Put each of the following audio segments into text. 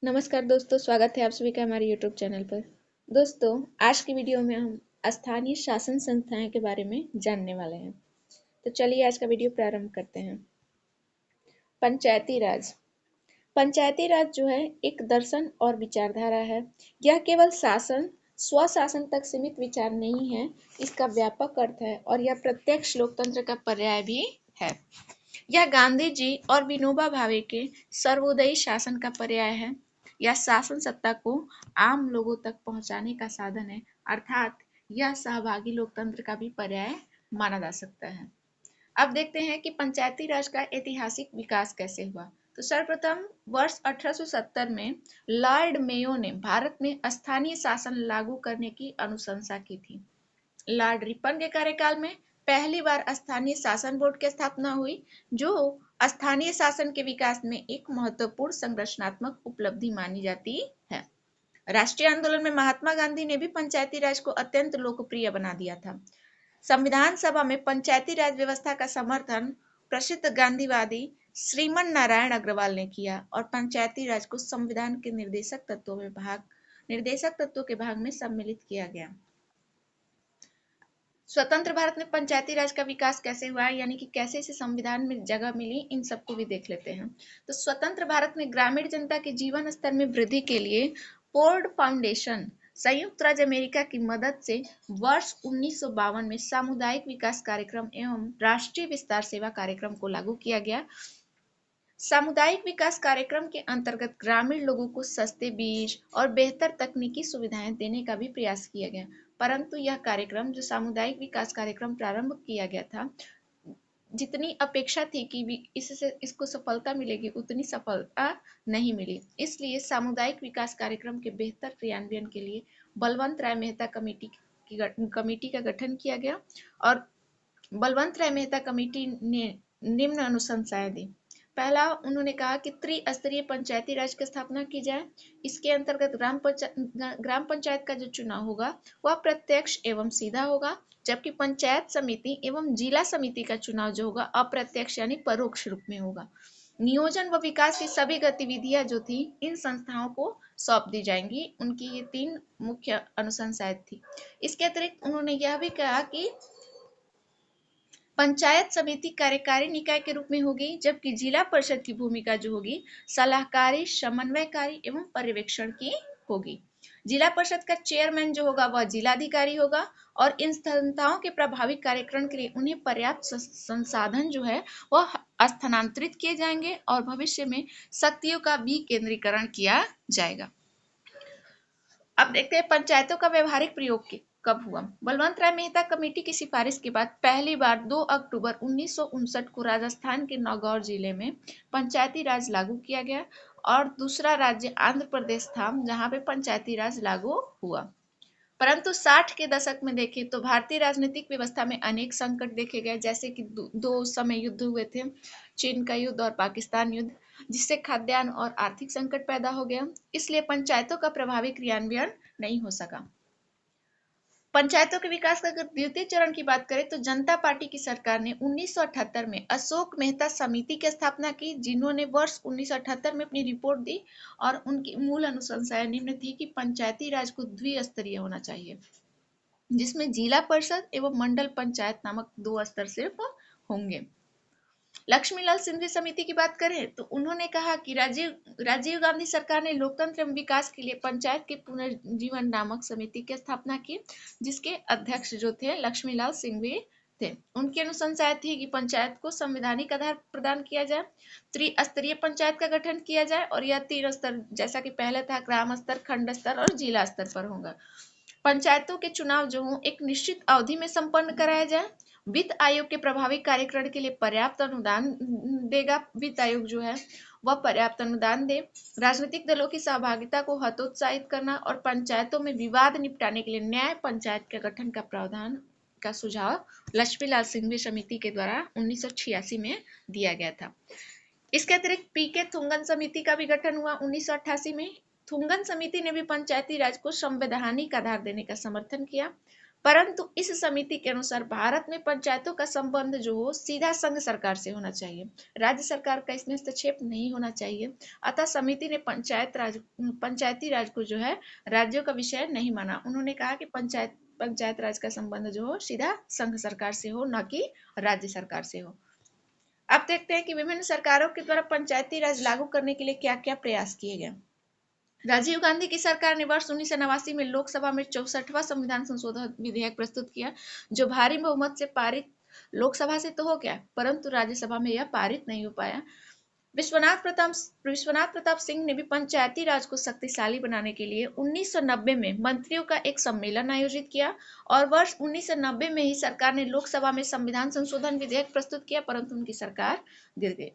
नमस्कार दोस्तों, स्वागत है आप सभी का हमारे YouTube चैनल पर। दोस्तों, आज की वीडियो में हम स्थानीय शासन संस्थाएं के बारे में जानने वाले हैं। तो चलिए आज का वीडियो प्रारंभ करते हैं। पंचायती राज। पंचायती राज जो है एक दर्शन और विचारधारा है। यह केवल शासन स्वशासन तक सीमित विचार नहीं है, इसका व्यापक अर्थ है और यह प्रत्यक्ष लोकतंत्र का पर्याय भी है। यह गांधी जी और विनोबा भावे के सर्वोदयी शासन का पर्याय है। यह शासन सत्ता को आम लोगों तक पहुंचाने का साधन है, अर्थात यह सहभागी लोकतंत्र का भी पर्याय माना जा सकता है। अब देखते हैं कि पंचायती राज का ऐतिहासिक विकास कैसे हुआ। तो सर्वप्रथम वर्ष 1870 में लॉर्ड मेयो ने भारत में स्थानीय शासन लागू करने की अनुशंसा की थी। लॉर्ड रिपन के कार्यकाल में पहली बार स्थानीय शासन बोर्ड की स्थापना हुई, जो स्थानीय शासन के विकास में एक महत्वपूर्ण संरचनात्मक उपलब्धि मानी जाती है। राष्ट्रीय आंदोलन में महात्मा गांधी ने भी पंचायती राज को अत्यंत लोकप्रिय बना दिया था। संविधान सभा में पंचायती राज व्यवस्था का समर्थन प्रसिद्ध गांधीवादी श्रीमन नारायण अग्रवाल ने किया और पंचायती राज को संविधान के निर्देशक तत्वों के भाग में सम्मिलित किया गया। स्वतंत्र भारत में पंचायती राज का विकास कैसे हुआ, यानी कि कैसे इसे संविधान में जगह मिली, इन सबको भी देख लेते हैं। तो स्वतंत्र भारत में ग्रामीण जनता के जीवन स्तर में वृद्धि के लिए फोर्ड फाउंडेशन संयुक्त राज्य अमेरिका की मदद से वर्ष 1952 में सामुदायिक विकास कार्यक्रम एवं राष्ट्रीय विस्तार सेवा कार्यक्रम को लागू किया गया। सामुदायिक विकास कार्यक्रम के अंतर्गत ग्रामीण लोगों को सस्ते बीज और बेहतर तकनीकी सुविधाएं देने का भी प्रयास किया गया, परंतु यह कार्यक्रम जो सामुदायिक विकास कार्यक्रम प्रारंभ किया गया था, जितनी अपेक्षा थी कि इसको सफलता मिलेगी, उतनी सफलता नहीं मिली। इसलिए सामुदायिक विकास कार्यक्रम के बेहतर क्रियान्वयन के लिए बलवंत राय मेहता कमेटी का गठन किया गया और बलवंत राय मेहता कमेटी ने निम्न अनुशंसाएं दी। पहला, उन्होंने कहा कि त्रिस्तरीय पंचायती राज की स्थापना की जाए। इसके अंतर्गत ग्राम पंचायत का जो चुनाव होगा वह प्रत्यक्ष एवं सीधा होगा, जबकि पंचायत समिति एवं जिला समिति का चुनाव जो होगा अप्रत्यक्ष यानी परोक्ष रूप में होगा। नियोजन व विकास की सभी गतिविधियां जो थी इन संस्थाओं को सौंप दी जाएंगी। उनकी ये 3 मुख्य अनुशंसाएं थी। इसके अतिरिक्त उन्होंने यह भी कहा कि पंचायत समिति कार्यकारी निकाय के रूप में होगी, जबकि जिला परिषद की भूमिका जो होगी सलाहकारी, समन्वयकारी एवं पर्यवेक्षण की होगी। जिला परिषद का चेयरमैन जो होगा वह जिलाधिकारी होगा और इन संस्थाओं के प्रभावी कार्यक्रम के लिए उन्हें पर्याप्त संसाधन जो है वह स्थानांतरित किए जाएंगे और भविष्य में शक्तियों का विकेंद्रीकरण किया जाएगा। अब देखते हैं पंचायतों का व्यवहारिक प्रयोग कब हुआ। बलवंत राय मेहता कमेटी की सिफारिश के बाद पहली बार 2 अक्टूबर 1959 को राजस्थान के नागौर जिले में पंचायती राज लागू किया गया और दूसरा राज्य आंध्र प्रदेश था जहां पे पंचायती राज लागू हुआ। परंतु 60 के दशक में देखें तो भारतीय राजनीतिक व्यवस्था में अनेक संकट देखे गए, जैसे कि दो समय युद्ध हुए थे, चीन का युद्ध और पाकिस्तान युद्ध, जिससे खाद्यान्न और आर्थिक संकट पैदा हो गया। इसलिए पंचायतों का प्रभावी क्रियान्वयन नहीं हो सका। पंचायतों के विकास का अगर द्वितीय चरण की बात करें तो जनता पार्टी की सरकार ने 1978 में अशोक मेहता समिति की स्थापना की, जिन्होंने वर्ष 1978 में अपनी रिपोर्ट दी और उनकी मूल अनुशंसाएं निम्न थी कि पंचायती राज को द्विस्तरीय होना चाहिए, जिसमें जिला परिषद एवं मंडल पंचायत नामक 2 स्तर सिर्फ होंगे। लक्ष्मीलाल सिंधिया समिति की बात करें तो उन्होंने कहा कि राजीव गांधी सरकार ने लोकतंत्र एवं विकास के लिए पंचायत के पुनर्जीवन नामक समिति की स्थापना की, जिसके अध्यक्ष जो थे लक्ष्मीलाल सिंधिया थे। उनकी अनुशंसाएं थी कि पंचायत को संवैधानिक आधार प्रदान किया जाए, त्रिस्तरीय पंचायत का गठन किया जाए और यह 3 स्तर जैसा कि पहले था ग्राम स्तर, खंड स्तर और जिला स्तर पर होगा। पंचायतों के चुनाव जो हो एक निश्चित अवधि में संपन्न कराया जाए। वित्त आयोग के प्रभावी कार्यक्रम के लिए पर्याप्त अनुदान देगा। वित्त आयोग जो है वह पर्याप्त अनुदान दे। राजनीतिक दलों की सहभागिता को हतोत्साहित करना और पंचायतों में विवाद निपटाने के लिए न्याय पंचायत के गठन का प्रावधान का सुझाव लक्ष्मीलाल सिंधिया समिति के द्वारा 1986 में दिया गया था। इसके अतिरिक्त पीके थुंगन समिति का भी गठन हुआ 1988 में। थुंगन समिति ने भी पंचायती राज को संवैधानिक आधार देने का समर्थन किया। परंतु इस समिति के अनुसार भारत में पंचायतों का संबंध जो हो सीधा संघ सरकार से होना चाहिए, राज्य सरकार का इसमें हस्तक्षेप नहीं होना चाहिए। अतः समिति ने पंचायती राज को जो है राज्यों का विषय नहीं माना। उन्होंने कहा कि पंचायत राज का संबंध जो हो सीधा संघ सरकार से हो, न कि राज्य सरकार से हो। अब देखते हैं कि विभिन्न सरकारों के द्वारा पंचायती राज लागू करने के लिए क्या क्या प्रयास किए गए। राजीव गांधी की सरकार ने वर्ष 1989 में लोकसभा में 64वां संविधान संशोधन विधेयक प्रस्तुत किया, जो भारी बहुमत से पारित लोकसभा से तो हो गया, परंतु राज्यसभा में यह पारित नहीं हो पाया। विश्वनाथ प्रताप सिंह ने भी पंचायती राज को शक्तिशाली बनाने के लिए 1990 में मंत्रियों का एक सम्मेलन आयोजित किया और वर्ष 1990 में ही सरकार ने लोकसभा में संविधान संशोधन विधेयक प्रस्तुत किया, परंतु उनकी सरकार गिर गई।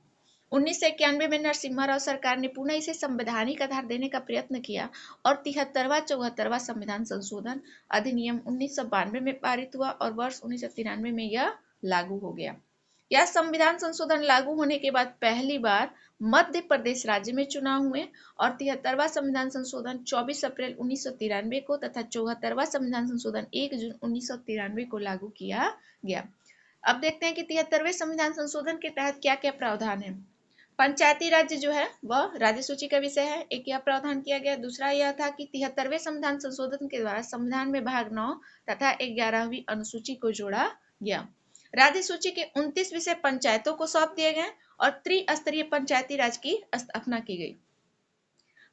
1991 में नरसिम्हा राव सरकार ने पुनः इसे संवैधानिक आधार देने का प्रयत्न किया और 73वां संविधान संशोधन अधिनियम 1992 में पारित हुआ और वर्ष 1993 में यह लागू हो गया। यह संविधान संशोधन लागू होने के बाद पहली बार मध्य प्रदेश राज्य में चुनाव हुए और 73वां संविधान संशोधन 24 अप्रैल 1993 को तथा 74वां संविधान संशोधन 1 जून 1993 को लागू किया गया। अब देखते हैं कि 73वें संविधान संशोधन के तहत क्या क्या प्रावधान है। पंचायती राज्य जो है वह राज्य सूची का विषय है, एक यह प्रावधान किया गया। दूसरा यह था कि 73वें संविधान संशोधन के द्वारा संविधान में भाग 9 तथा 11वीं अनुसूची को जोड़ा गया। राज्य सूची के 29 विषय पंचायतों को सौंप दिए गए और त्रिस्तरीय पंचायती राज की स्थापना की गई।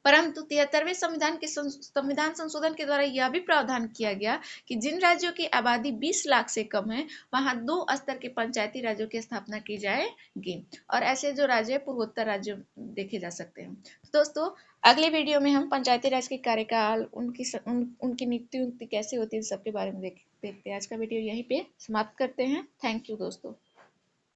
परंतु 73वें संविधान संशोधन के द्वारा यह भी प्रावधान किया गया कि जिन राज्यों की आबादी 20 लाख से कम है वहां 2 स्तर के पंचायती राज्यों की स्थापना की जाएगी और ऐसे जो राज्य हैं राज्य देखे जा सकते हैं। तो दोस्तों अगले वीडियो में हम पंचायती राज के कार्यकाल, उनकी नियुक्ति कैसे होती है, सबके बारे में देखते हैं। आज का वीडियो यहीं पे समाप्त करते हैं। थैंक यू दोस्तों।